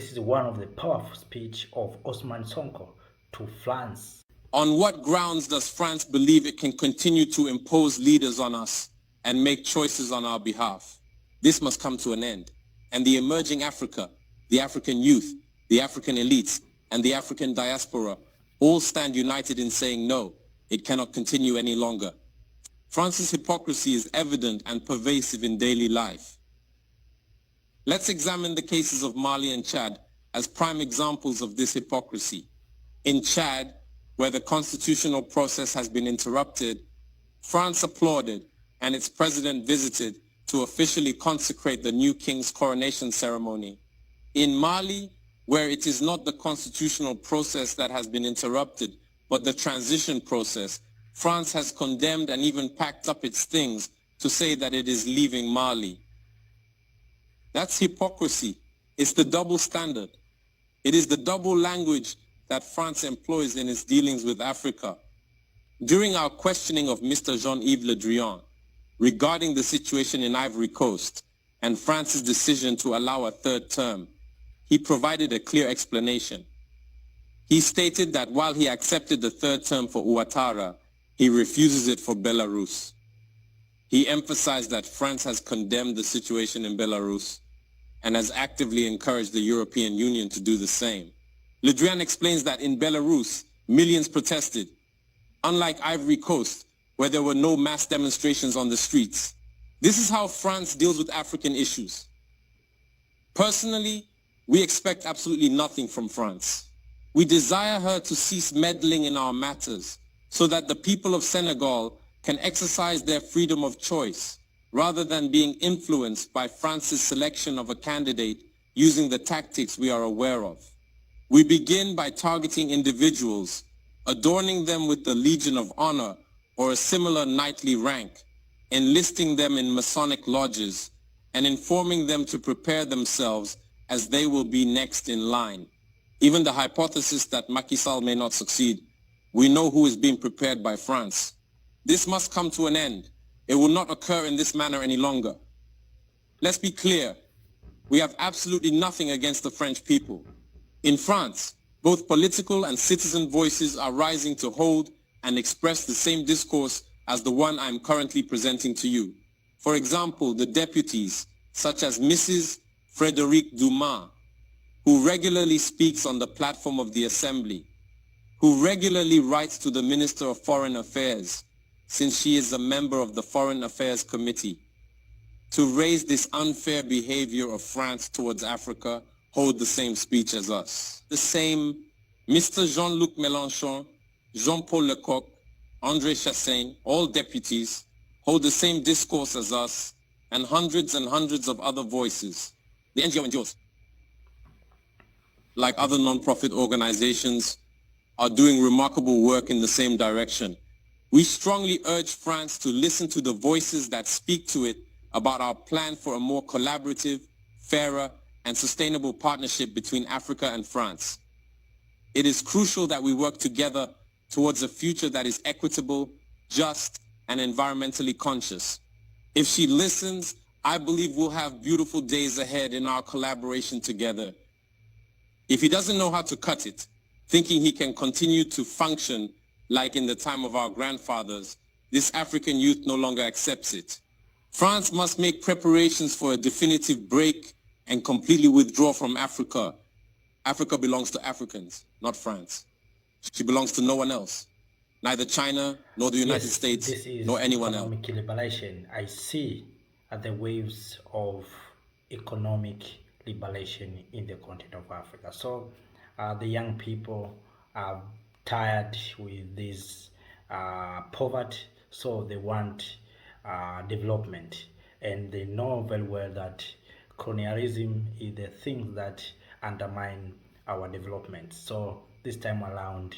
This is one of the powerful speech of Osman Sonko to France. On what grounds does France believe it can continue to impose leaders on us and make choices on our behalf? This must come to an end. And the emerging Africa, the African youth, the African elites, and the African diaspora all stand united in saying no, it cannot continue any longer. France's hypocrisy is evident and pervasive in daily life. Let's examine the cases of Mali and Chad as prime examples of this hypocrisy. In Chad, where the constitutional process has been interrupted, France applauded and its president visited to officially consecrate the new king's coronation ceremony. In Mali, where it is not the constitutional process that has been interrupted, but the transition process, France has condemned and even packed up its things to say that it is leaving Mali. That's hypocrisy. It's the double standard. It is the double language that France employs in its dealings with Africa. During our questioning of Mr. Jean-Yves Le Drian regarding the situation in Ivory Coast and France's decision to allow a third term, he provided a clear explanation. He stated that while he accepted the third term for Ouattara, he refuses it for Belarus. He emphasized that France has condemned the situation in Belarus and has actively encouraged the European Union to do the same. Le Drian explains that in Belarus, millions protested, unlike Ivory Coast, where there were no mass demonstrations on the streets. This is how France deals with African issues. Personally, we expect absolutely nothing from France. We desire her to cease meddling in our matters so that the people of Senegal can exercise their freedom of choice rather than being influenced by France's selection of a candidate using the tactics we are aware of. We begin by targeting individuals, adorning them with the Legion of Honor or a similar knightly rank, enlisting them in Masonic lodges, and informing them to prepare themselves as they will be next in line. Even the hypothesis that Macky Sall may not succeed, we know who is being prepared by France. This must come to an end. It will not occur in this manner any longer. Let's be clear. We have absolutely nothing against the French people. In France, both political and citizen voices are rising to hold and express the same discourse as the one I'm currently presenting to you. For example, the deputies, such as Mrs. Frédérique Dumas, who regularly speaks on the platform of the Assembly, who regularly writes to the Minister of Foreign Affairs, since she is a member of the Foreign Affairs Committee, to raise this unfair behavior of France towards Africa, hold the same speech as us. The same Mr. Jean-Luc Mélenchon, Jean-Paul Lecoq, André Chassaigne, all deputies, hold the same discourse as us, and hundreds of other voices. The NGOs, like other non-profit organizations, are doing remarkable work in the same direction. We strongly urge France to listen to the voices that speak to it about our plan for a more collaborative, fairer, and sustainable partnership between Africa and France. It is crucial that we work together towards a future that is equitable, just, and environmentally conscious. If she listens, I believe we'll have beautiful days ahead in our collaboration together. If he doesn't know how to cut it, thinking he can continue to function like in the time of our grandfathers, this African youth no longer accepts it. France must make preparations for a definitive break and completely withdraw from Africa. Africa belongs to Africans, not France. She belongs to no one else, neither China, nor the United States, nor anyone else. Economic liberation. I see the waves of economic liberation in the continent of Africa. So the young people are tired with this poverty, so they want development, and they know very well that colonialism is the thing that undermine our development. So this time around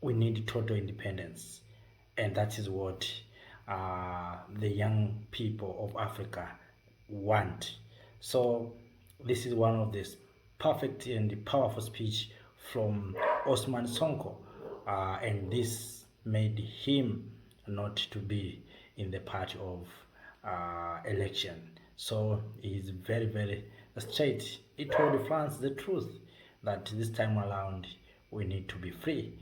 we need total independence, and that is what the young people of Africa want. So this is one of the perfect and powerful speech from Osman Sonko, and this made him not to be in the part of election. So he's very straight. He told France the truth that this time around we need to be free.